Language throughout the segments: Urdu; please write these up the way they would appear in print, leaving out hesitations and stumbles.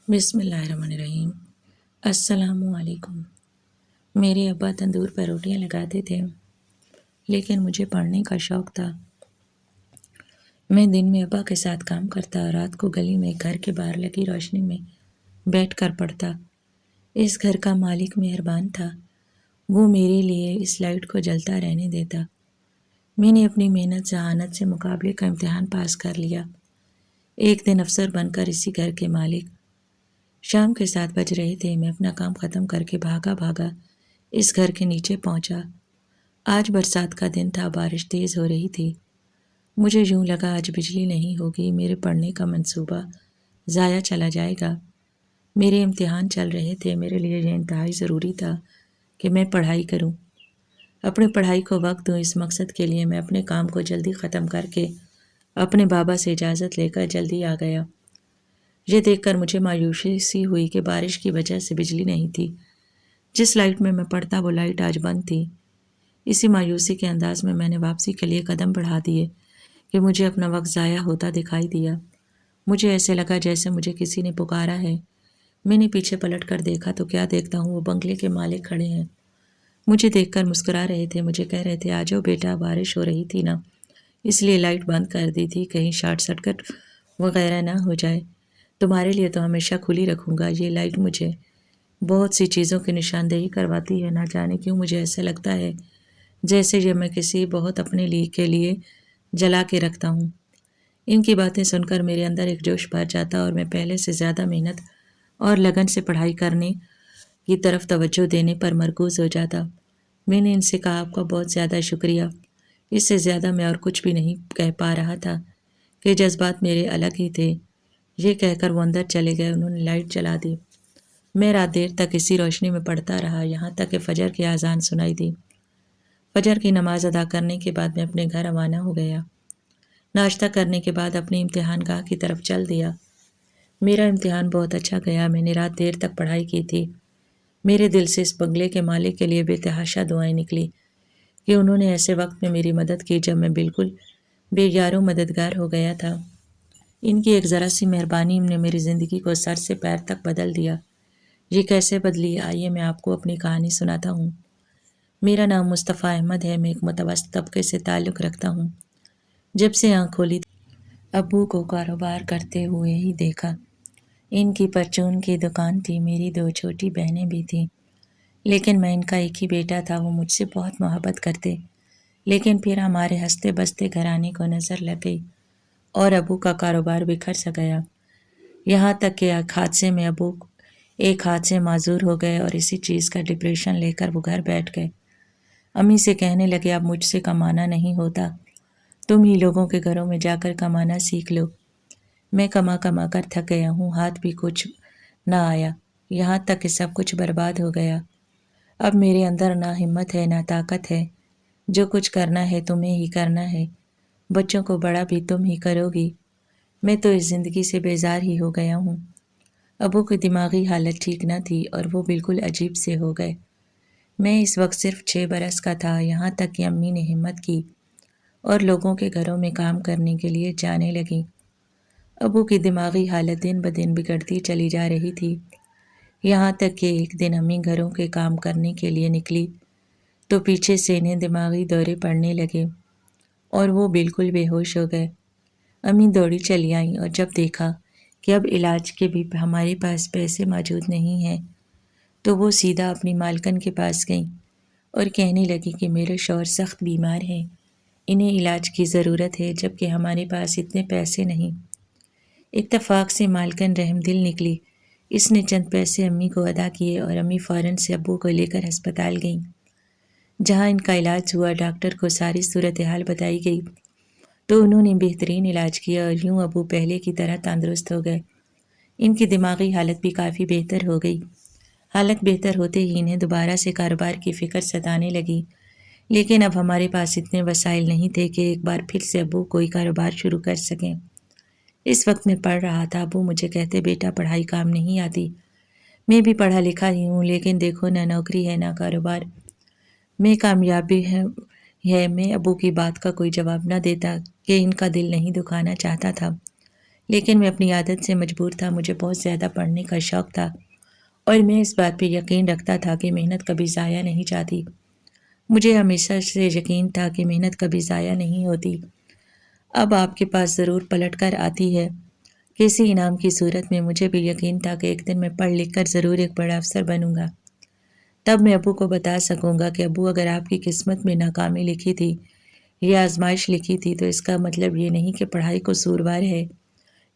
بسم اللہ الرحمن الرحیم۔ السلام علیکم۔ میرے ابا تندور پر روٹیاں لگاتے تھے، لیکن مجھے پڑھنے کا شوق تھا۔ میں دن میں ابا کے ساتھ کام کرتا اور رات کو گلی میں گھر کے باہر لگی روشنی میں بیٹھ کر پڑھتا۔ اس گھر کا مالک مہربان تھا، وہ میرے لیے اس لائٹ کو جلتا رہنے دیتا۔ میں نے اپنی محنت ذہانت سے مقابلے کا امتحان پاس کر لیا۔ ایک دن افسر بن کر اسی گھر کے مالک۔ شام کے 7 بج رہے تھے، میں اپنا کام ختم کر کے بھاگا اس گھر کے نیچے پہنچا۔ آج برسات کا دن تھا، بارش تیز ہو رہی تھی۔ مجھے یوں لگا آج بجلی نہیں ہوگی، میرے پڑھنے کا منصوبہ ضائع چلا جائے گا۔ میرے امتحان چل رہے تھے، میرے لیے یہ انتہائی ضروری تھا کہ میں پڑھائی کروں، اپنی پڑھائی کو وقت دوں۔ اس مقصد کے لیے میں اپنے کام کو جلدی ختم کر کے اپنے بابا سے اجازت لے کر جلدی آ گیا۔ یہ دیکھ کر مجھے مایوسی سی ہوئی کہ بارش کی وجہ سے بجلی نہیں تھی۔ جس لائٹ میں پڑھتا وہ لائٹ آج بند تھی۔ اسی مایوسی کے انداز میں نے واپسی کے لیے قدم بڑھا دیے کہ مجھے اپنا وقت ضائع ہوتا دکھائی دیا۔ مجھے ایسے لگا جیسے مجھے کسی نے پکارا ہے۔ میں نے پیچھے پلٹ کر دیکھا تو کیا دیکھتا ہوں، وہ بنگلے کے مالک کھڑے ہیں۔ مجھے دیکھ کر مسکرا رہے تھے، مجھے کہہ رہے تھے آ جاؤ بیٹا، بارش ہو رہی تھی نا، اس لیے لائٹ بند کر دی تھی، کہیں شارٹ سرکٹ وغیرہ نہ ہو جائے۔ تمہارے لیے تو ہمیشہ کھلی رکھوں گا۔ یہ لائٹ مجھے بہت سی چیزوں کی نشاندہی کرواتی ہے، نہ جانے کیوں مجھے ایسا لگتا ہے جیسے یہ میں کسی بہت اپنے لیے کے لیے جلا کے رکھتا ہوں۔ ان کی باتیں سن کر میرے اندر ایک جوش بھر جاتا اور میں پہلے سے زیادہ محنت اور لگن سے پڑھائی کرنے کی طرف توجہ دینے پر مرکوز ہو جاتا۔ میں نے ان سے کہا آپ کا بہت زیادہ شکریہ۔ اس سے زیادہ میں اور کچھ بھی نہیں کہہ پا رہا تھا کہ جذبات میرے الگ ہی تھے۔ یہ کہہ کر وہ اندر چلے گئے، انہوں نے لائٹ جلا دی۔ میں رات دیر تک اسی روشنی میں پڑھتا رہا، یہاں تک کہ فجر کی اذان سنائی دی۔ فجر کی نماز ادا کرنے کے بعد میں اپنے گھر روانہ ہو گیا۔ ناشتہ کرنے کے بعد اپنے امتحان گاہ کی طرف چل دیا۔ میرا امتحان بہت اچھا گیا، میں نے رات دیر تک پڑھائی کی تھی۔ میرے دل سے اس بنگلے کے مالک کے لیے بے تحاشا دعائیں نکلی کہ انہوں نے ایسے وقت میں میری مدد کی جب میں بالکل بے یار و مددگار ہو گیا تھا۔ ان کی ایک ذرا سی مہربانی نے میری زندگی کو سر سے پیر تک بدل دیا۔ یہ کیسے بدلی؟ آئیے میں آپ کو اپنی کہانی سناتا ہوں۔ میرا نام مصطفیٰ احمد ہے، میں ایک متوسط طبقے سے تعلق رکھتا ہوں۔ جب سے آنکھ کھولی ابو کو کاروبار کرتے ہوئے ہی دیکھا۔ ان کی پرچون کی دکان تھی، میری 2 چھوٹی بہنیں بھی تھیں، لیکن میں ان کا ایک ہی بیٹا تھا۔ وہ مجھ سے بہت محبت کرتے، لیکن پھر ہمارے ہنستے بستے گھرانے کو نظر لگ گئی اور ابو کا کاروبار بکھر سا گیا۔ یہاں تک کہ ابو ایک ہاتھ سے معذور ہو گئے اور اسی چیز کا ڈپریشن لے کر وہ گھر بیٹھ گئے۔ امی سے کہنے لگے اب مجھ سے کمانا نہیں ہوتا، تم ہی لوگوں کے گھروں میں جا کر کمانا سیکھ لو۔ میں کما کر تھک گیا ہوں، ہاتھ بھی کچھ نہ آیا، یہاں تک کہ سب کچھ برباد ہو گیا۔ اب میرے اندر نہ ہمت ہے نہ طاقت ہے۔ جو کچھ کرنا ہے تمہیں ہی کرنا ہے، بچوں کو بڑا بھی تم ہی کرو گی۔ میں تو اس زندگی سے بیزار ہی ہو گیا ہوں۔ ابو کی دماغی حالت ٹھیک نہ تھی اور وہ بالکل عجیب سے ہو گئے۔ میں اس وقت صرف 6 برس کا تھا، یہاں تک کہ امی نے ہمت کی اور لوگوں کے گھروں میں کام کرنے کے لیے جانے لگیں۔ ابو کی دماغی حالت دن بدن بگڑتی چلی جا رہی تھی، یہاں تک کہ ایک دن امی گھروں کے کام کرنے کے لیے نکلی تو پیچھے سے انہیں دماغی دورے پڑنے لگے اور وہ بالکل بے ہوش ہو گئے۔ امی دوڑی چلی آئیں اور جب دیکھا کہ اب علاج کے بھی ہمارے پاس پیسے موجود نہیں ہیں تو وہ سیدھا اپنی مالکن کے پاس گئیں اور کہنے لگی کہ میرے شوہر سخت بیمار ہیں، انہیں علاج کی ضرورت ہے جبکہ ہمارے پاس اتنے پیسے نہیں۔ اتفاق سے مالکن رحم دل نکلی، اس نے چند پیسے امی کو ادا کیے اور امی فوراً سے ابو کو لے کر ہسپتال گئیں، جہاں ان کا علاج ہوا۔ ڈاکٹر کو ساری صورتحال بتائی گئی تو انہوں نے بہترین علاج کیا اور یوں ابو پہلے کی طرح تندرست ہو گئے۔ ان کی دماغی حالت بھی کافی بہتر ہو گئی۔ حالت بہتر ہوتے ہی انہیں دوبارہ سے کاروبار کی فکر ستانے لگی، لیکن اب ہمارے پاس اتنے وسائل نہیں تھے کہ ایک بار پھر سے ابو کوئی کاروبار شروع کر سکیں۔ اس وقت میں پڑھ رہا تھا، ابو مجھے کہتے بیٹا پڑھائی کام نہیں آتی، میں بھی پڑھا لکھا ہی ہوں، لیکن دیکھو نہ نوکری ہے نہ کاروبار میں کامیابی ہے۔ میں ابو کی بات کا کوئی جواب نہ دیتا کہ ان کا دل نہیں دکھانا چاہتا تھا، لیکن میں اپنی عادت سے مجبور تھا۔ مجھے بہت زیادہ پڑھنے کا شوق تھا اور میں اس بات پہ یقین رکھتا تھا کہ محنت کبھی ضائع نہیں جاتی۔ مجھے ہمیشہ سے یقین تھا کہ محنت کبھی ضائع نہیں ہوتی۔ اب آپ کے پاس ضرور پلٹ کر آتی ہے کسی انعام کی صورت میں۔ مجھے بھی یقین تھا کہ ایک دن میں پڑھ لکھ کر ضرور ایک بڑا افسر بنوں گا۔ تب میں ابو کو بتا سکوں گا کہ ابو، اگر آپ کی قسمت میں ناکامی لکھی تھی یا آزمائش لکھی تھی تو اس کا مطلب یہ نہیں کہ پڑھائی قصوروار ہے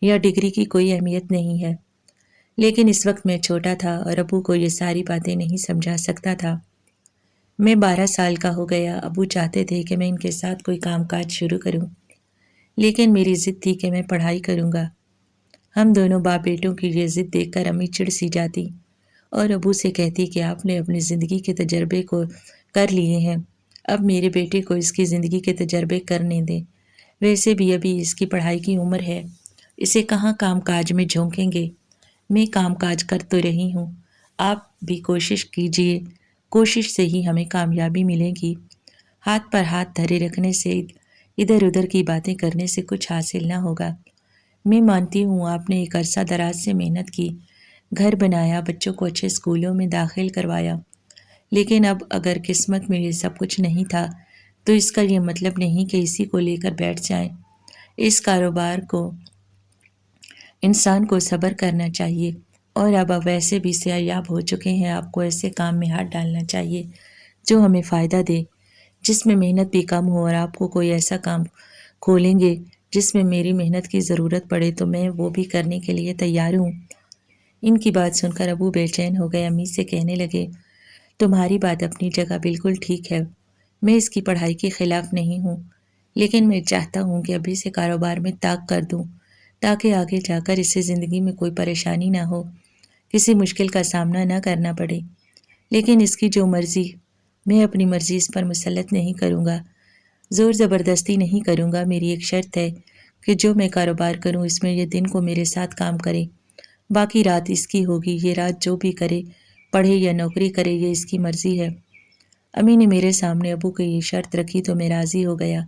یا ڈگری کی کوئی اہمیت نہیں ہے۔ لیکن اس وقت میں چھوٹا تھا اور ابو کو یہ ساری باتیں نہیں سمجھا سکتا تھا۔ میں 12 سال کا ہو گیا۔ ابو چاہتے تھے کہ میں ان کے ساتھ کوئی کام کاج شروع کروں، لیکن میری ضد تھی کہ میں پڑھائی کروں گا۔ ہم دونوں باپ بیٹوں کی یہ ضد دیکھ کر امی چڑ سی جاتی اور ابو سے کہتی کہ آپ نے اپنی زندگی کے تجربے کو کر لیے ہیں، اب میرے بیٹے کو اس کی زندگی کے تجربے کرنے دیں۔ ویسے بھی ابھی اس کی پڑھائی کی عمر ہے، اسے کہاں کام کاج میں جھونکیں گے۔ میں کام کاج کر تو رہی ہوں، آپ بھی کوشش کیجئے، کوشش سے ہی ہمیں کامیابی ملے گی۔ ہاتھ پر ہاتھ دھرے رکھنے سے، ادھر ادھر کی باتیں کرنے سے کچھ حاصل نہ ہوگا۔ میں مانتی ہوں آپ نے ایک عرصہ دراز سے محنت کی، گھر بنایا، بچوں کو اچھے اسکولوں میں داخل کروایا، لیکن اب اگر قسمت میں یہ سب کچھ نہیں تھا تو اس کا یہ مطلب نہیں کہ اسی کو لے کر بیٹھ جائیں۔ اس کاروبار کو انسان کو صبر کرنا چاہیے، اور اب ویسے بھی سیاح ہو چکے ہیں، آپ کو ایسے کام میں ہاتھ ڈالنا چاہیے جو ہمیں فائدہ دے، جس میں محنت بھی کم ہو، اور آپ کو کوئی ایسا کام کھولیں گے جس میں میری محنت کی ضرورت پڑے تو میں وہ بھی کرنے کے لیے تیار ہوں۔ ان کی بات سن کر ابو بے چین ہو گئے۔ امی سے کہنے لگے، تمہاری بات اپنی جگہ بالکل ٹھیک ہے، میں اس کی پڑھائی کے خلاف نہیں ہوں، لیکن میں چاہتا ہوں کہ ابھی سے کاروبار میں طاق کر دوں تاکہ آگے جا کر اسے زندگی میں کوئی پریشانی نہ ہو، کسی مشکل کا سامنا نہ کرنا پڑے۔ لیکن اس کی جو مرضی، میں اپنی مرضی اس پر مسلط نہیں کروں گا، زور زبردستی نہیں کروں گا۔ میری ایک شرط ہے کہ جو میں کاروبار کروں اس میں یہ دن کو میرے ساتھ کام کرے، باقی رات اس کی ہوگی۔ یہ رات جو بھی کرے، پڑھے یا نوکری کرے، یہ اس کی مرضی ہے۔ امی نے میرے سامنے ابو کی یہ شرط رکھی تو میں راضی ہو گیا۔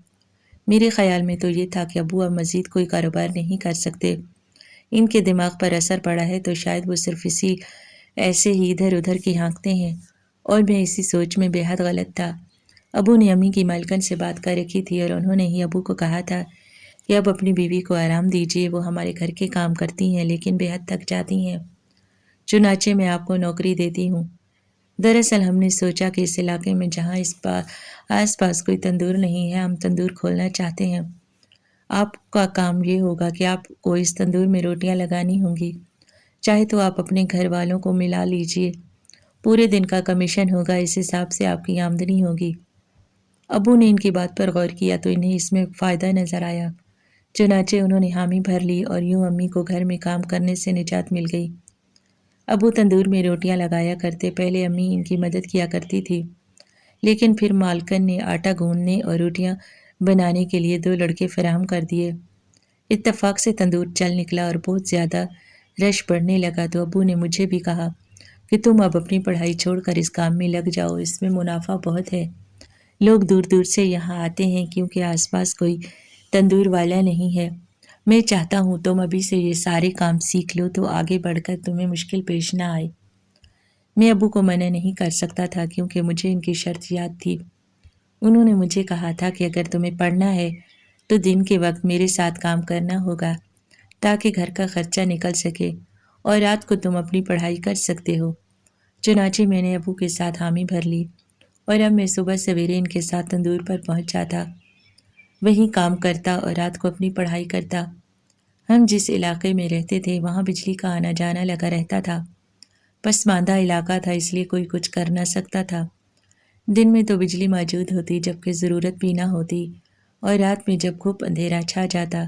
میرے خیال میں تو یہ تھا کہ ابو اب مزید کوئی کاروبار نہیں کر سکتے، ان کے دماغ پر اثر پڑا ہے تو شاید وہ صرف ایسے ہی ادھر ادھر کی ہانکتے ہیں، اور میں اسی سوچ میں بے حد غلط تھا۔ ابو نے امی کی مالکن سے بات کر رکھی تھی اور انہوں نے ہی ابو کو کہا تھا کہ اب اپنی بیوی کو آرام دیجیے، وہ ہمارے گھر کے کام کرتی ہیں لیکن بے حد تھک جاتی ہیں، چنانچہ میں آپ کو نوکری دیتی ہوں۔ دراصل ہم نے سوچا کہ اس علاقے میں جہاں آس پاس کوئی تندور نہیں ہے، ہم تندور کھولنا چاہتے ہیں۔ آپ کا کام یہ ہوگا کہ آپ کو اس تندور میں روٹیاں لگانی ہوں گی، چاہے تو آپ اپنے گھر والوں کو ملا لیجئے، پورے دن کا کمیشن ہوگا، اس حساب سے آپ کی آمدنی ہوگی۔ ابو نے ان کی بات پر غور کیا تو انہیں اس میں فائدہ نظر آیا، چنانچہ انہوں نے حامی بھر لی اور یوں امی کو گھر میں کام کرنے سے نجات مل گئی۔ ابو تندور میں روٹیاں لگایا کرتے، پہلے امی ان کی مدد کیا کرتی تھی، لیکن پھر مالکن نے آٹا گوندنے اور روٹیاں بنانے کے لیے 2 لڑکے فراہم کر دیے۔ اتفاق سے تندور چل نکلا اور بہت زیادہ رش بڑھنے لگا تو ابو نے مجھے بھی کہا کہ تم اب اپنی پڑھائی چھوڑ کر اس کام میں لگ جاؤ، اس میں منافع بہت ہے، لوگ دور دور سے یہاں آتے ہیں کیونکہ آس پاس کوئی تندور والا نہیں ہے۔ میں چاہتا ہوں تم ابھی سے یہ سارے کام سیکھ لو تو آگے بڑھ کر تمہیں مشکل پیش نہ آئے۔ میں ابو کو منع نہیں کر سکتا تھا کیونکہ مجھے ان کی شرط یاد تھی۔ انہوں نے مجھے کہا تھا کہ اگر تمہیں پڑھنا ہے تو دن کے وقت میرے ساتھ کام کرنا ہوگا تاکہ گھر کا خرچہ نکل سکے، اور رات کو تم اپنی پڑھائی کر سکتے ہو۔ چنانچہ میں نے ابو کے ساتھ حامی بھر لی اور اب میں صبح سویرے ان کے ساتھ تندور پر پہنچ جاتا، وہیں کام کرتا اور رات کو اپنی پڑھائی کرتا۔ ہم جس علاقے میں رہتے تھے وہاں بجلی کا آنا جانا لگا رہتا تھا، پسماندہ علاقہ تھا اس لیے کوئی کچھ کر نہ سکتا تھا۔ دن میں تو بجلی موجود ہوتی جبکہ ضرورت بھی نہ ہوتی، اور رات میں جب خوب اندھیرا چھا جاتا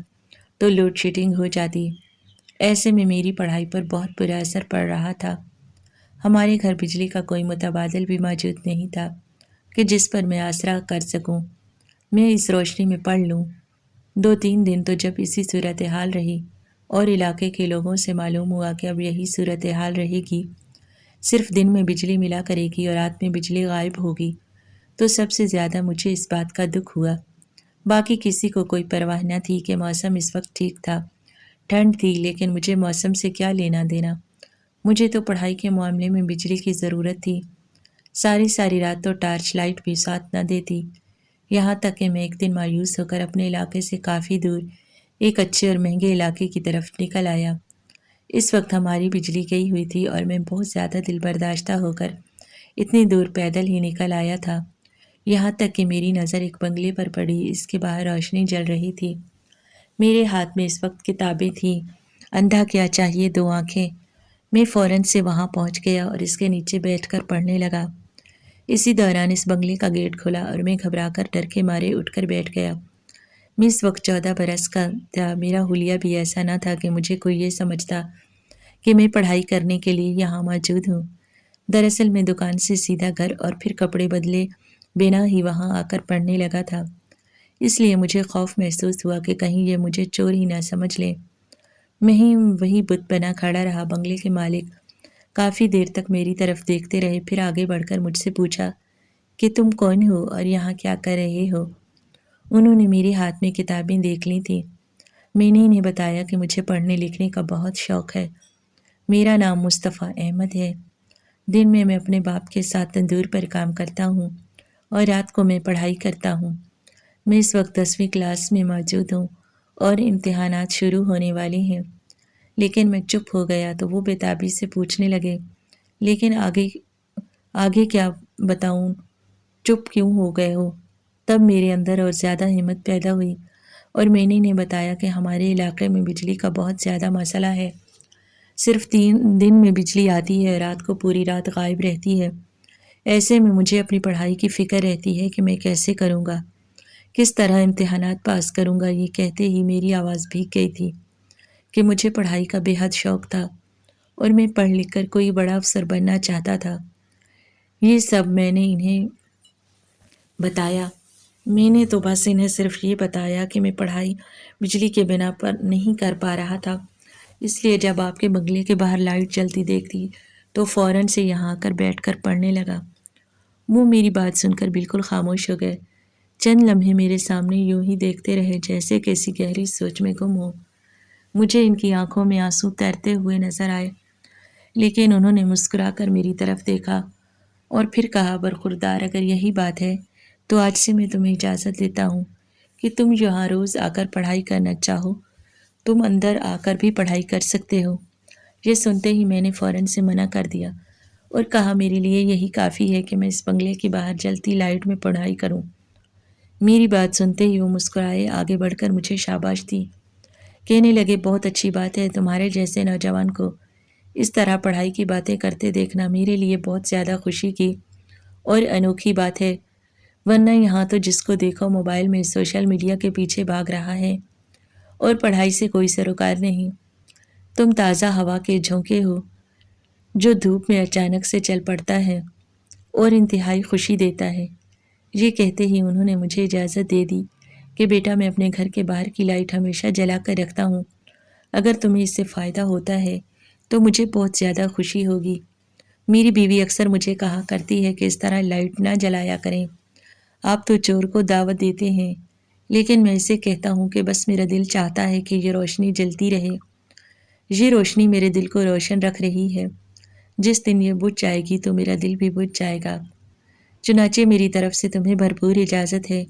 تو لوڈ شیڈنگ ہو جاتی۔ ایسے میں میری پڑھائی پر بہت برا اثر پڑ رہا تھا۔ ہمارے گھر بجلی کا کوئی متبادل بھی موجود نہیں تھا کہ جس پر میں آسرا کر سکوں، میں اس روشنی میں پڑھ لوں۔ 2-3 دن تو جب اسی صورتحال رہی اور علاقے کے لوگوں سے معلوم ہوا کہ اب یہی صورتحال رہے گی، صرف دن میں بجلی ملا کرے گی اور رات میں بجلی غائب ہوگی، تو سب سے زیادہ مجھے اس بات کا دکھ ہوا۔ باقی کسی کو کوئی پرواہ نہ تھی کہ موسم اس وقت ٹھیک تھا، ٹھنڈ تھی لیکن مجھے موسم سے کیا لینا دینا، مجھے تو پڑھائی کے معاملے میں بجلی کی ضرورت تھی۔ ساری ساری رات تو ٹارچ لائٹ بھی ساتھ نہ دیتی، یہاں تک کہ میں ایک دن مایوس ہو کر اپنے علاقے سے کافی دور ایک اچھے اور مہنگے علاقے کی طرف نکل آیا۔ اس وقت ہماری بجلی گئی ہوئی تھی اور میں بہت زیادہ دل برداشتہ ہو کر اتنی دور پیدل ہی نکل آیا تھا، یہاں تک کہ میری نظر ایک بنگلے پر پڑی، اس کے باہر روشنی جل رہی تھی، میرے ہاتھ میں اس وقت کتابیں تھیں، اندھا کیا چاہیے دو آنکھیں۔ میں فوراً سے وہاں پہنچ گیا اور اس کے نیچے بیٹھ کر پڑھنے لگا۔ اسی دوران اس بنگلے کا گیٹ کھلا اور میں گھبرا کر ڈر کے مارے اٹھ کر بیٹھ گیا۔ میں اس وقت 14 برس کا تھا، میرا حلیہ بھی ایسا نہ تھا کہ مجھے کوئی یہ سمجھتا کہ میں پڑھائی کرنے کے لیے یہاں موجود ہوں۔ دراصل میں دکان سے سیدھا گھر اور پھر کپڑے بدلے بنا ہی وہاں آ کر پڑھنے لگا تھا، اس لیے مجھے خوف محسوس ہوا کہ کہیں یہ مجھے چور ہی نہ سمجھ لیں۔ میں ہی وہی بت بنا کھڑا رہا۔ بنگلے کے مالک کافی دیر تک میری طرف دیکھتے رہے، پھر آگے بڑھ کر مجھ سے پوچھا کہ تم کون ہو اور یہاں کیا کر رہے ہو؟ انہوں نے میرے ہاتھ میں کتابیں دیکھ لی تھیں۔ میں نے انہیں بتایا کہ مجھے پڑھنے لکھنے کا بہت شوق ہے، میرا نام مصطفیٰ احمد ہے، دن میں اپنے باپ کے ساتھ تندور پر کام کرتا ہوں اور رات کو میں پڑھائی کرتا ہوں۔ میں اس وقت 10ویں کلاس میں موجود ہوں اور امتحانات شروع ہونے والے ہیں۔ لیکن میں چپ ہو گیا تو وہ بےتابی سے پوچھنے لگے، لیکن آگے کیا بتاؤں، چپ کیوں ہو گئے ہو؟ تب میرے اندر اور زیادہ ہمت پیدا ہوئی اور میں نے انہیں بتایا کہ ہمارے علاقے میں بجلی کا بہت زیادہ مسئلہ ہے، صرف 3 دن میں بجلی آتی ہے، رات کو پوری رات غائب رہتی ہے۔ ایسے میں مجھے اپنی پڑھائی کی فکر رہتی ہے کہ میں کیسے کروں گا، کس طرح امتحانات پاس کروں گا۔ یہ کہتے ہی میری آواز بھیگ گئی تھی کہ مجھے پڑھائی کا بے حد شوق تھا اور میں پڑھ لکھ کر کوئی بڑا افسر بننا چاہتا تھا۔ یہ سب میں نے انہیں بتایا۔ میں نے تو بس انہیں صرف یہ بتایا کہ میں پڑھائی بجلی کے بنا پر نہیں کر پا رہا تھا، اس لیے جب آپ کے بنگلے کے باہر لائٹ جلتی دیکھتی تو فوراً سے یہاں آ کر بیٹھ کر پڑھنے لگا۔ وہ میری بات سن کر بالکل خاموش ہو گئے، چند لمحے میرے سامنے یوں ہی دیکھتے رہے جیسے کسی گہری سوچ میں گم ہو۔ مجھے ان کی آنکھوں میں آنسو تیرتے ہوئے نظر آئے، لیکن انہوں نے مسکرا کر میری طرف دیکھا اور پھر کہا، برخوردار، اگر یہی بات ہے تو آج سے میں تمہیں اجازت دیتا ہوں کہ تم یہاں روز آ کر پڑھائی کرنا چاہو، تم اندر آ کر بھی پڑھائی کر سکتے ہو۔ یہ سنتے ہی میں نے فوراً سے منع کر دیا اور کہا میرے لیے یہی کافی ہے کہ میں اس بنگلے کے باہر جلتی لائٹ میں پڑھائی کروں۔ میری بات سنتے ہی وہ مسکرائے، آگے بڑھ کر مجھے شاباش دی، کہنے لگے، بہت اچھی بات ہے، تمہارے جیسے نوجوان کو اس طرح پڑھائی کی باتیں کرتے دیکھنا میرے لیے بہت زیادہ خوشی کی اور انوکھی بات ہے، ورنہ یہاں تو جس کو دیکھو موبائل میں سوشل میڈیا کے پیچھے بھاگ رہا ہے اور پڑھائی سے کوئی سروکار نہیں۔ تم تازہ ہوا کے جھونکے ہو جو دھوپ میں اچانک سے چل پڑتا ہے اور انتہائی خوشی دیتا ہے۔ یہ کہتے ہی انہوں نے مجھے اجازت دے دی کہ بیٹا میں اپنے گھر کے باہر کی لائٹ ہمیشہ جلا کر رکھتا ہوں، اگر تمہیں اس سے فائدہ ہوتا ہے تو مجھے بہت زیادہ خوشی ہوگی۔ میری بیوی اکثر مجھے کہا کرتی ہے کہ اس طرح لائٹ نہ جلایا کریں، آپ تو چور کو دعوت دیتے ہیں، لیکن میں اسے کہتا ہوں کہ بس میرا دل چاہتا ہے کہ یہ روشنی جلتی رہے۔ یہ روشنی میرے دل کو روشن رکھ رہی ہے، جس دن یہ بجھ جائے گی تو میرا دل بھی بجھ جائے گا۔ چنانچہ میری طرف سے تمہیں بھرپور اجازت ہے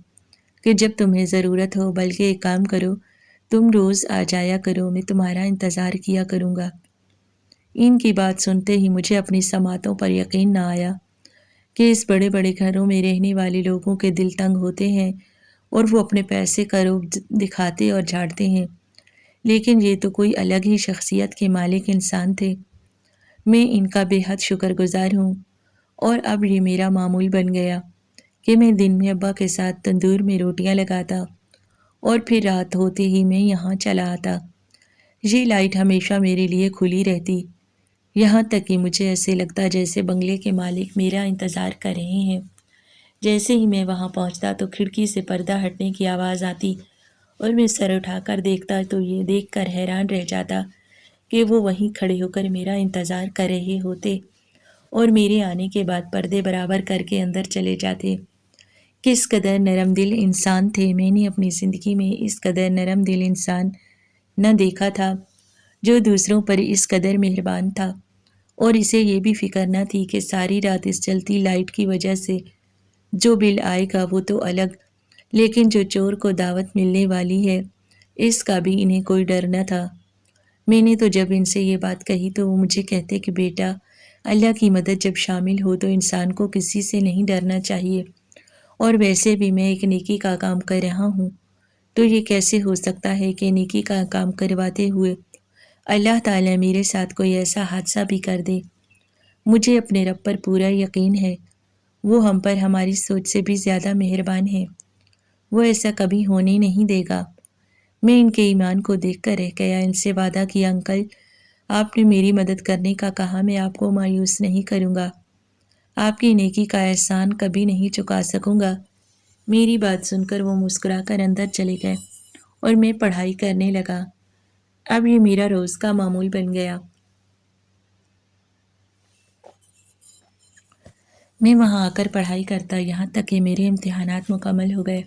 کہ جب تمہیں ضرورت ہو، بلکہ ایک کام کرو، تم روز آ جایا کرو، میں تمہارا انتظار کیا کروں گا۔ ان کی بات سنتے ہی مجھے اپنی سماعتوں پر یقین نہ آیا کہ اس بڑے بڑے گھروں میں رہنے والے لوگوں کے دل تنگ ہوتے ہیں اور وہ اپنے پیسے کا روپ دکھاتے اور جھاڑتے ہیں، لیکن یہ تو کوئی الگ ہی شخصیت کے مالک انسان تھے۔ میں ان کا بے حد شکر گزار ہوں اور اب یہ میرا معمول بن گیا کہ میں دن میں ابا کے ساتھ تندور میں روٹیاں لگاتا اور پھر رات ہوتے ہی میں یہاں چلا آتا۔ یہ لائٹ ہمیشہ میرے لیے کھلی رہتی، یہاں تک کہ مجھے ایسے لگتا جیسے بنگلے کے مالک میرا انتظار کر رہے ہیں۔ جیسے ہی میں وہاں پہنچتا تو کھڑکی سے پردہ ہٹنے کی آواز آتی اور میں سر اٹھا کر دیکھتا تو یہ دیکھ کر حیران رہ جاتا کہ وہ وہیں کھڑے ہو کر میرا انتظار کر رہے ہوتے اور میرے آنے کے بعد پردے برابر کر کے اندر چلے جاتے۔ کس قدر نرم دل انسان تھے، میں نے اپنی زندگی میں اس قدر نرم دل انسان نہ دیکھا تھا، جو دوسروں پر اس قدر مہربان تھا، اور اسے یہ بھی فکر نہ تھی کہ ساری رات اس چلتی لائٹ کی وجہ سے جو بل آئے گا وہ تو الگ، لیکن جو چور کو دعوت ملنے والی ہے اس کا بھی انہیں کوئی ڈر نہ تھا۔ میں نے تو جب ان سے یہ بات کہی تو وہ مجھے کہتے کہ بیٹا، اللہ کی مدد جب شامل ہو تو انسان کو کسی سے نہیں ڈرنا چاہیے، اور ویسے بھی میں ایک نیکی کا کام کر رہا ہوں، تو یہ کیسے ہو سکتا ہے کہ نیکی کا کام کرواتے ہوئے اللہ تعالیٰ میرے ساتھ کوئی ایسا حادثہ بھی کر دے۔ مجھے اپنے رب پر پورا یقین ہے، وہ ہم پر ہماری سوچ سے بھی زیادہ مہربان ہے، وہ ایسا کبھی ہونے نہیں دے گا۔ میں ان کے ایمان کو دیکھ کر رہ گیا، ان سے وعدہ کیا، انکل آپ نے میری مدد کرنے کا کہا، میں آپ کو مایوس نہیں کروں گا، آپ کی نیکی کا احسان کبھی نہیں چکا سکوں گا۔ میری بات سن کر وہ مسکرا کر اندر چلے گئے اور میں پڑھائی کرنے لگا۔ اب یہ میرا روز کا معمول بن گیا۔ میں وہاں آ کر پڑھائی کرتا، یہاں تک کہ میرے امتحانات مکمل ہو گئے۔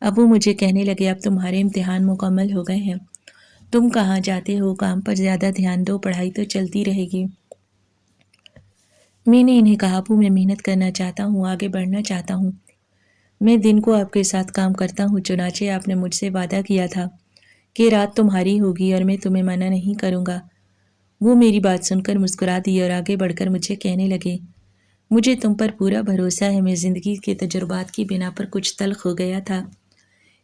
ابو مجھے کہنے لگے اب تمہارے امتحان مکمل ہو گئے ہیں، تم کہاں جاتے ہو، کام پر زیادہ دھیان دو، پڑھائی تو چلتی رہے گی۔ میں نے انہیں کہا ابو میں محنت کرنا چاہتا ہوں، آگے بڑھنا چاہتا ہوں، میں دن کو آپ کے ساتھ کام کرتا ہوں، چنانچہ آپ نے مجھ سے وعدہ کیا تھا کہ رات تمہاری ہوگی اور میں تمہیں منع نہیں کروں گا۔ وہ میری بات سن کر مسکرا دی اور آگے بڑھ کر مجھے کہنے لگے مجھے تم پر پورا بھروسہ ہے، میں زندگی کے تجربات کی بنا پر کچھ تلخ ہو گیا تھا،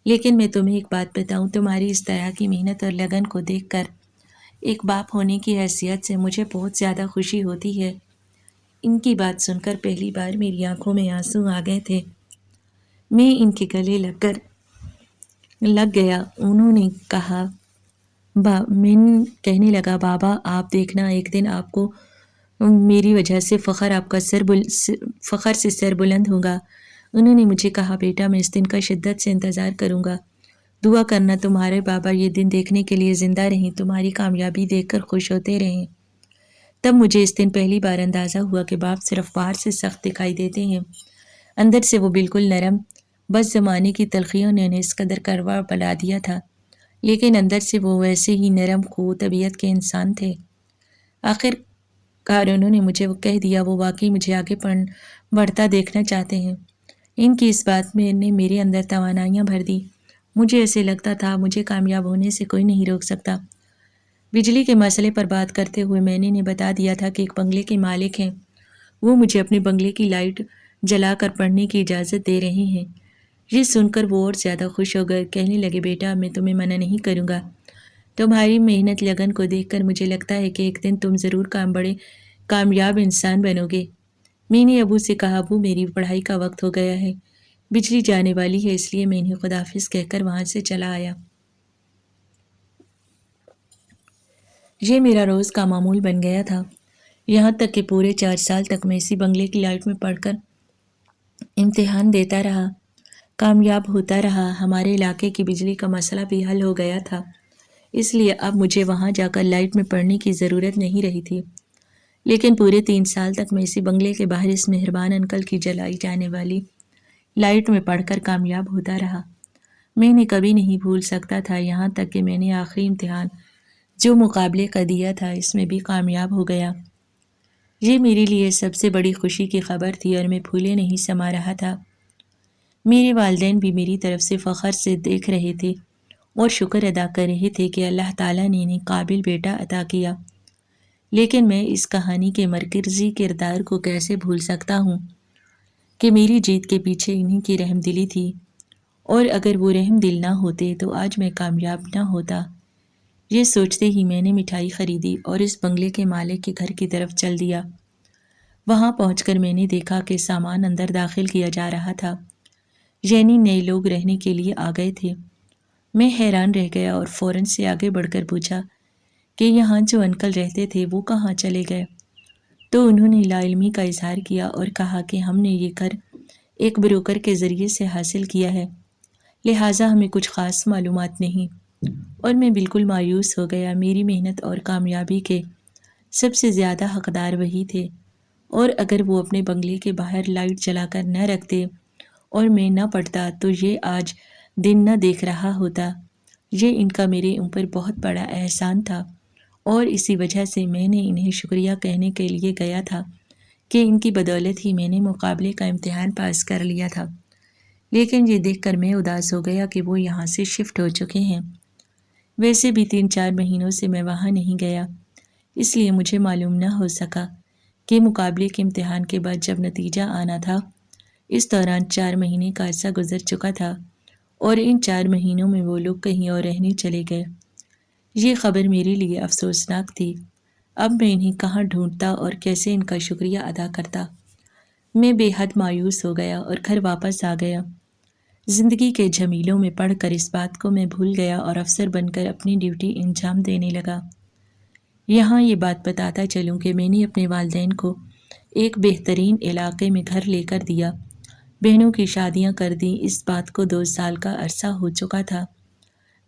لیکن میں تمہیں ایک بات بتاؤں، تمہاری اس طرح کی محنت اور لگن کو دیکھ کر ایک باپ ہونے کی حیثیت سے مجھے بہت زیادہ خوشی ہوتی ہے۔ ان کی بات سن کر پہلی بار میری آنکھوں میں آنسو آ گئے تھے۔ میں ان کے گلے لگ گیا۔ انہوں نے کہا میں کہنے لگا بابا آپ دیکھنا ایک دن آپ کو میری وجہ سے آپ کا فخر سے سر بلند ہوگا۔ انہوں نے مجھے کہا بیٹا میں اس دن کا شدت سے انتظار کروں گا، دعا کرنا تمہارے بابا یہ دن دیکھنے کے لیے زندہ رہیں، تمہاری کامیابی دیکھ کر خوش ہوتے رہیں۔ تب مجھے اس دن پہلی بار اندازہ ہوا کہ باپ صرف باہر سے سخت دکھائی دیتے ہیں، اندر سے وہ بالکل نرم، بس زمانے کی تلخیوں نے انہیں اس قدر کروا بنا دیا تھا، لیکن اندر سے وہ ویسے ہی نرم خو طبیعت کے انسان تھے۔ آخر کار انہوں نے مجھے کہہ دیا وہ واقعی مجھے آگے بڑھتا دیکھنا چاہتے ہیں۔ ان کی اس بات میں نے میرے اندر توانائیاں بھر دی۔ مجھے ایسے لگتا تھا مجھے کامیاب ہونے سے کوئی نہیں روک سکتا۔ بجلی کے مسئلے پر بات کرتے ہوئے میں نے انہیں بتا دیا تھا کہ ایک بنگلے کے مالک ہیں، وہ مجھے اپنے بنگلے کی لائٹ جلا کر پڑھنے کی اجازت دے رہے ہیں۔ یہ سن کر وہ اور زیادہ خوش ہو گئے، کہنے لگے بیٹا میں تمہیں منع نہیں کروں گا، تمہاری محنت لگن کو دیکھ کر مجھے لگتا ہے کہ ایک دن تم ضرور بڑے کامیاب انسان بنو گے۔ میں نے ابو سے کہا ابو میری پڑھائی کا وقت ہو گیا ہے، بجلی جانے والی ہے، اس لیے میں انہیں خداحافظ کہہ کر وہاں سے چلا آیا۔ یہ میرا روز کا معمول بن گیا تھا، یہاں تک کہ پورے 4 سال تک میں اسی بنگلے کی لائٹ میں پڑھ کر امتحان دیتا رہا، کامیاب ہوتا رہا۔ ہمارے علاقے کی بجلی کا مسئلہ بھی حل ہو گیا تھا، اس لیے اب مجھے وہاں جا کر لائٹ میں پڑھنے کی ضرورت نہیں رہی تھی، لیکن پورے 3 سال تک میں اسی بنگلے کے باہر اس مہربان انکل کی جلائی جانے والی لائٹ میں پڑھ کر کامیاب ہوتا رہا۔ میں نے کبھی نہیں بھول سکتا تھا، یہاں تک کہ میں نے آخری امتحان جو مقابلے کا دیا تھا اس میں بھی کامیاب ہو گیا۔ یہ میرے لیے سب سے بڑی خوشی کی خبر تھی اور میں پھولے نہیں سما رہا تھا۔ میرے والدین بھی میری طرف سے فخر سے دیکھ رہے تھے اور شکر ادا کر رہے تھے کہ اللہ تعالیٰ نے انہیں قابل بیٹا عطا کیا، لیکن میں اس کہانی کے مرکزی کردار کو کیسے بھول سکتا ہوں کہ میری جیت کے پیچھے انہیں کی رحم دلی تھی، اور اگر وہ رحم دل نہ ہوتے تو آج میں کامیاب نہ ہوتا۔ یہ سوچتے ہی میں نے مٹھائی خریدی اور اس بنگلے کے مالک کے گھر کی طرف چل دیا۔ وہاں پہنچ کر میں نے دیکھا کہ سامان اندر داخل کیا جا رہا تھا، یعنی نئے لوگ رہنے کے لیے آ گئے تھے۔ میں حیران رہ گیا اور فوراً سے آگے بڑھ کر پوچھا کہ یہاں جو انکل رہتے تھے وہ کہاں چلے گئے؟ تو انہوں نے لا علمی کا اظہار کیا اور کہا کہ ہم نے یہ گھر ایک بروکر کے ذریعے سے حاصل کیا ہے، لہٰذا ہمیں کچھ خاص معلومات نہیں۔ اور میں بالکل مایوس ہو گیا، میری محنت اور کامیابی کے سب سے زیادہ حقدار وہی تھے، اور اگر وہ اپنے بنگلے کے باہر لائٹ جلا کر نہ رکھتے اور میں نہ پڑھتا تو یہ آج دن نہ دیکھ رہا ہوتا۔ یہ ان کا میرے اوپر بہت بڑا احسان تھا، اور اسی وجہ سے میں نے انہیں شکریہ کہنے کے لیے گیا تھا کہ ان کی بدولت ہی میں نے مقابلے کا امتحان پاس کر لیا تھا۔ لیکن یہ دیکھ کر میں اداس ہو گیا کہ وہ یہاں سے شفٹ ہو چکے ہیں۔ ویسے بھی 3-4 مہینوں سے میں وہاں نہیں گیا، اس لیے مجھے معلوم نہ ہو سکا کہ مقابلے کے امتحان کے بعد جب نتیجہ آنا تھا، اس دوران 4 مہینے کا عرصہ گزر چکا تھا اور ان 4 مہینوں میں وہ لوگ کہیں اور رہنے چلے گئے۔ یہ خبر میرے لیے افسوسناک تھی۔ اب میں انہیں کہاں ڈھونڈتا اور کیسے ان کا شکریہ ادا کرتا؟ میں بے حد مایوس ہو گیا اور گھر واپس آ گیا۔ زندگی کے جھمیلوں میں پڑھ کر اس بات کو میں بھول گیا اور افسر بن کر اپنی ڈیوٹی انجام دینے لگا۔ یہاں یہ بات بتاتا چلوں کہ میں نے اپنے والدین کو ایک بہترین علاقے میں گھر لے کر دیا، بہنوں کی شادیاں کر دیں۔ اس بات کو 2 سال کا عرصہ ہو چکا تھا۔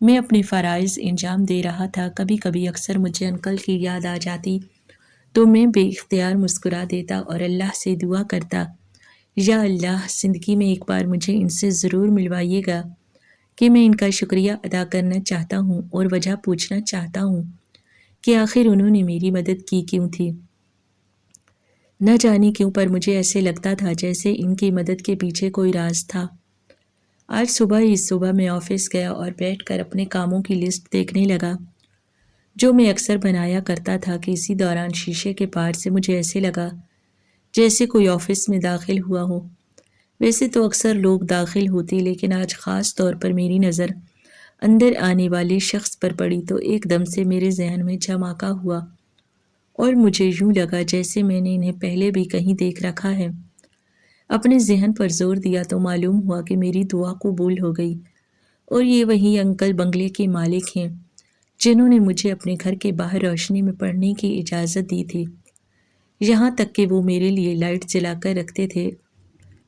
میں اپنے فرائض انجام دے رہا تھا۔ کبھی کبھی اکثر مجھے انکل کی یاد آ جاتی تو میں بے اختیار مسکرا دیتا اور اللہ سے دعا کرتا، یا اللہ، زندگی میں ایک بار مجھے ان سے ضرور ملوائیے گا کہ میں ان کا شکریہ ادا کرنا چاہتا ہوں اور وجہ پوچھنا چاہتا ہوں کہ آخر انہوں نے میری مدد کی کیوں تھی۔ نہ جانے کیوں پر مجھے ایسے لگتا تھا جیسے ان کی مدد کے پیچھے کوئی راز تھا۔ آج صبح میں آفس گیا اور بیٹھ کر اپنے کاموں کی لسٹ دیکھنے لگا جو میں اکثر بنایا کرتا تھا کہ اسی دوران شیشے کے پار سے مجھے ایسے لگا جیسے کوئی آفس میں داخل ہوا ہو۔ ویسے تو اکثر لوگ داخل ہوتے، لیکن آج خاص طور پر میری نظر اندر آنے والے شخص پر پڑی تو ایک دم سے میرے ذہن میں جھماکا ہوا اور مجھے یوں لگا جیسے میں نے انہیں پہلے بھی کہیں دیکھ رکھا ہے۔ اپنے ذہن پر زور دیا تو معلوم ہوا کہ میری دعا قبول ہو گئی اور یہ وہی انکل بنگلے کے مالک ہیں جنہوں نے مجھے اپنے گھر کے باہر روشنی میں پڑھنے کی اجازت دی تھی، یہاں تک کہ وہ میرے لیے لائٹ جلا کر رکھتے تھے۔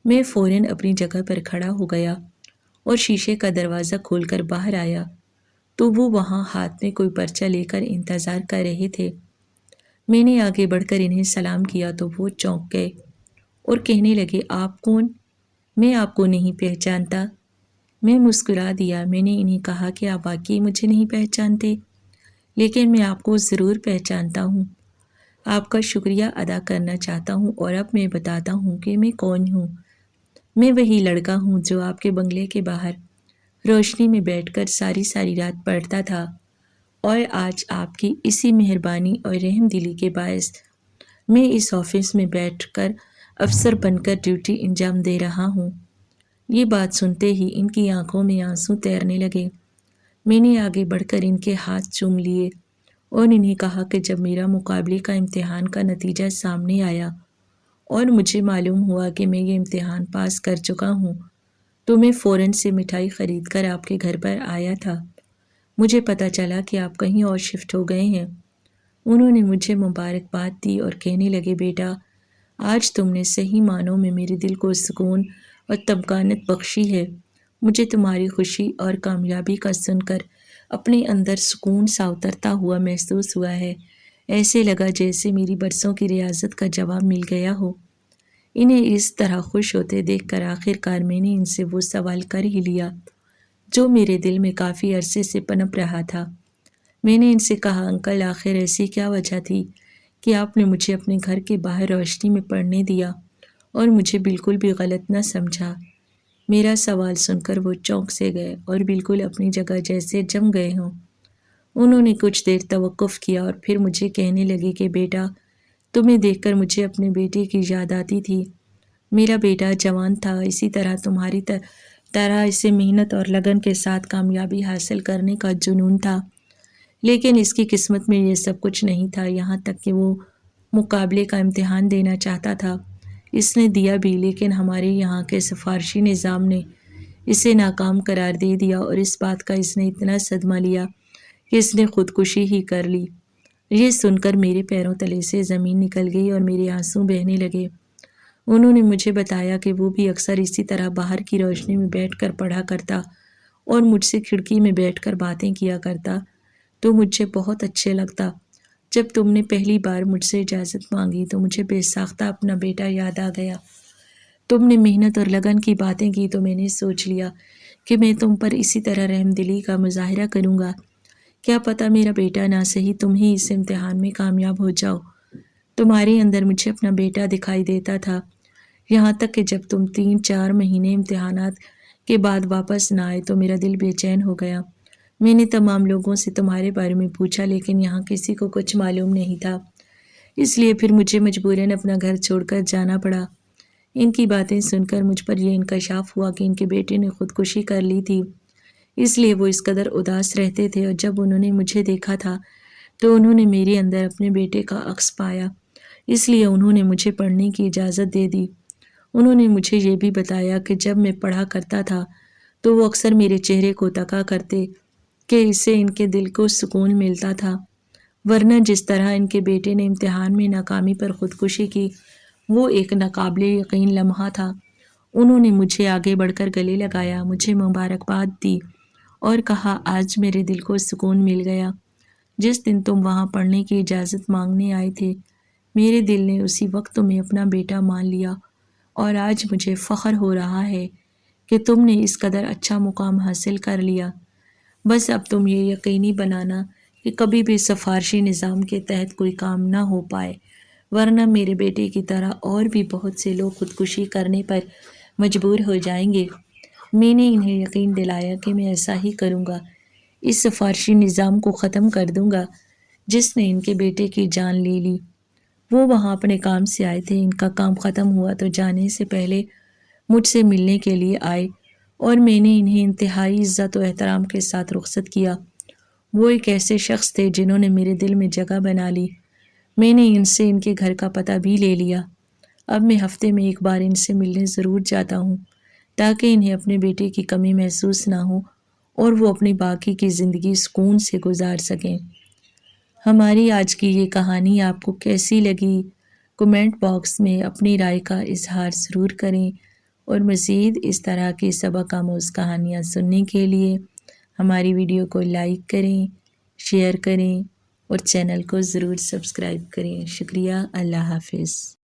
میں فوراً اپنی جگہ پر کھڑا ہو گیا اور شیشے کا دروازہ کھول کر باہر آیا تو وہ وہاں ہاتھ میں کوئی پرچہ لے کر انتظار کر رہے تھے۔ میں نے آگے بڑھ کر انہیں سلام کیا تو وہ چونک گئے اور کہنے لگے، آپ کون؟ میں آپ کو نہیں پہچانتا۔ میں مسکرا دیا۔ میں نے انہیں کہا کہ آپ واقعی مجھے نہیں پہچانتے، لیکن میں آپ کو ضرور پہچانتا ہوں۔ آپ کا شکریہ ادا کرنا چاہتا ہوں اور اب میں بتاتا ہوں کہ میں کون ہوں۔ میں وہی لڑکا ہوں جو آپ کے بنگلے کے باہر روشنی میں بیٹھ کر ساری رات پڑھتا تھا، اور آج آپ کی اسی مہربانی اور رحم دلی کے باعث میں اس آفس میں بیٹھ کر افسر بن کر ڈیوٹی انجام دے رہا ہوں۔ یہ بات سنتے ہی ان کی آنکھوں میں آنسو تیرنے لگے۔ میں نے آگے بڑھ کر ان کے ہاتھ چوم لیے اور انہیں کہا کہ جب میرا مقابلے کا امتحان کا نتیجہ سامنے آیا اور مجھے معلوم ہوا کہ میں یہ امتحان پاس کر چکا ہوں تو میں فوراً سے مٹھائی خرید کر آپ کے گھر پر آیا تھا۔ مجھے پتہ چلا کہ آپ کہیں اور شفٹ ہو گئے ہیں۔ انہوں نے مجھے مبارکباد دی اور کہنے لگے، بیٹا، آج تم نے صحیح معنوں میں میرے دل کو سکون اور طمانینت بخشی ہے۔ مجھے تمہاری خوشی اور کامیابی کا سن کر اپنے اندر سکون سا اترتا ہوا محسوس ہوا ہے۔ ایسے لگا جیسے میری برسوں کی ریاضت کا جواب مل گیا ہو۔ انہیں اس طرح خوش ہوتے دیکھ کر آخر کار میں نے ان سے وہ سوال کر ہی لیا جو میرے دل میں کافی عرصے سے پنپ رہا تھا۔ میں نے ان سے کہا، انکل، آخر ایسی کیا وجہ تھی کہ آپ نے مجھے اپنے گھر کے باہر روشنی میں پڑھنے دیا اور مجھے بالکل بھی غلط نہ سمجھا؟ میرا سوال سن کر وہ چونک سے گئے اور بالکل اپنی جگہ جیسے جم گئے ہوں۔ انہوں نے کچھ دیر توقف کیا اور پھر مجھے کہنے لگے کہ بیٹا، تمہیں دیکھ کر مجھے اپنے بیٹے کی یاد آتی تھی۔ میرا بیٹا جوان تھا، اسی طرح تمہاری طرح اسے محنت اور لگن کے ساتھ کامیابی حاصل کرنے کا جنون تھا، لیکن اس کی قسمت میں یہ سب کچھ نہیں تھا، یہاں تک کہ وہ مقابلے کا امتحان دینا چاہتا تھا۔ اس نے دیا بھی، لیکن ہمارے یہاں کے سفارشی نظام نے اسے ناکام قرار دے دیا اور اس بات کا اس نے اتنا صدمہ لیا کہ اس نے خودکشی ہی کر لی۔ یہ سن کر میرے پیروں تلے سے زمین نکل گئی اور میرے آنسو بہنے لگے۔ انہوں نے مجھے بتایا کہ وہ بھی اکثر اسی طرح باہر کی روشنی میں بیٹھ کر پڑھا کرتا اور مجھ سے کھڑکی میں بیٹھ کر باتیں کیا کرتا تو مجھے بہت اچھے لگتا۔ جب تم نے پہلی بار مجھ سے اجازت مانگی تو مجھے بے ساختہ اپنا بیٹا یاد آ گیا۔ تم نے محنت اور لگن کی باتیں کی تو میں نے سوچ لیا کہ میں تم پر اسی طرح رحم دلی کا مظاہرہ کروں گا۔ کیا پتہ میرا بیٹا نہ صحیح تم ہی اس امتحان میں کامیاب ہو جاؤ۔ تمہارے اندر مجھے اپنا بیٹا دکھائی دیتا تھا، یہاں تک کہ جب تم 3-4 مہینے امتحانات کے بعد واپس نہ آئے تو میرا دل بے چین ہو گیا۔ میں نے تمام لوگوں سے تمہارے بارے میں پوچھا لیکن یہاں کسی کو کچھ معلوم نہیں تھا، اس لیے پھر مجھے مجبوراً اپنا گھر چھوڑ کر جانا پڑا۔ ان کی باتیں سن کر مجھ پر یہ انکشاف ہوا کہ ان کے بیٹے نے خودکشی کر لی تھی، اس لیے وہ اس قدر اداس رہتے تھے، اور جب انہوں نے مجھے دیکھا تھا تو انہوں نے میرے اندر اپنے بیٹے کا عکس پایا، اس لیے انہوں نے مجھے پڑھنے کی اجازت دے دی۔ انہوں نے مجھے یہ بھی بتایا کہ جب میں پڑھا کرتا تھا تو وہ اکثر میرے چہرے کو تکا کرتے کہ اس سے ان کے دل کو سکون ملتا تھا، ورنہ جس طرح ان کے بیٹے نے امتحان میں ناکامی پر خودکشی کی وہ ایک ناقابل یقین لمحہ تھا۔ انہوں نے مجھے آگے بڑھ کر گلے لگایا، مجھے مبارکباد دی اور کہا آج میرے دل کو سکون مل گیا۔ جس دن تم وہاں پڑھنے کی اجازت مانگنے آئے تھے میرے دل نے اسی وقت تمہیں اپنا بیٹا مان لیا، اور آج مجھے فخر ہو رہا ہے کہ تم نے اس قدر اچھا مقام حاصل کر لیا۔ بس اب تم یہ یقینی بنانا کہ کبھی بھی سفارشی نظام کے تحت کوئی کام نہ ہو پائے، ورنہ میرے بیٹے کی طرح اور بھی بہت سے لوگ خودکشی کرنے پر مجبور ہو جائیں گے۔ میں نے انہیں یقین دلایا کہ میں ایسا ہی کروں گا، اس سفارشی نظام کو ختم کر دوں گا جس نے ان کے بیٹے کی جان لے لی۔ وہ وہاں اپنے کام سے آئے تھے، ان کا کام ختم ہوا تو جانے سے پہلے مجھ سے ملنے کے لیے آئے اور میں نے انہیں انتہائی عزت و احترام کے ساتھ رخصت کیا۔ وہ ایک ایسے شخص تھے جنہوں نے میرے دل میں جگہ بنا لی۔ میں نے ان سے ان کے گھر کا پتہ بھی لے لیا۔ اب میں ہفتے میں ایک بار ان سے ملنے ضرور جاتا ہوں تاکہ انہیں اپنے بیٹے کی کمی محسوس نہ ہو اور وہ اپنی باقی کی زندگی سکون سے گزار سکیں۔ ہماری آج کی یہ کہانی آپ کو کیسی لگی؟ کمنٹ باکس میں اپنی رائے کا اظہار ضرور کریں، اور مزید اس طرح کی سبق آموز کہانیاں سننے کے لیے ہماری ویڈیو کو لائک کریں، شیئر کریں اور چینل کو ضرور سبسکرائب کریں۔ شکریہ، اللہ حافظ۔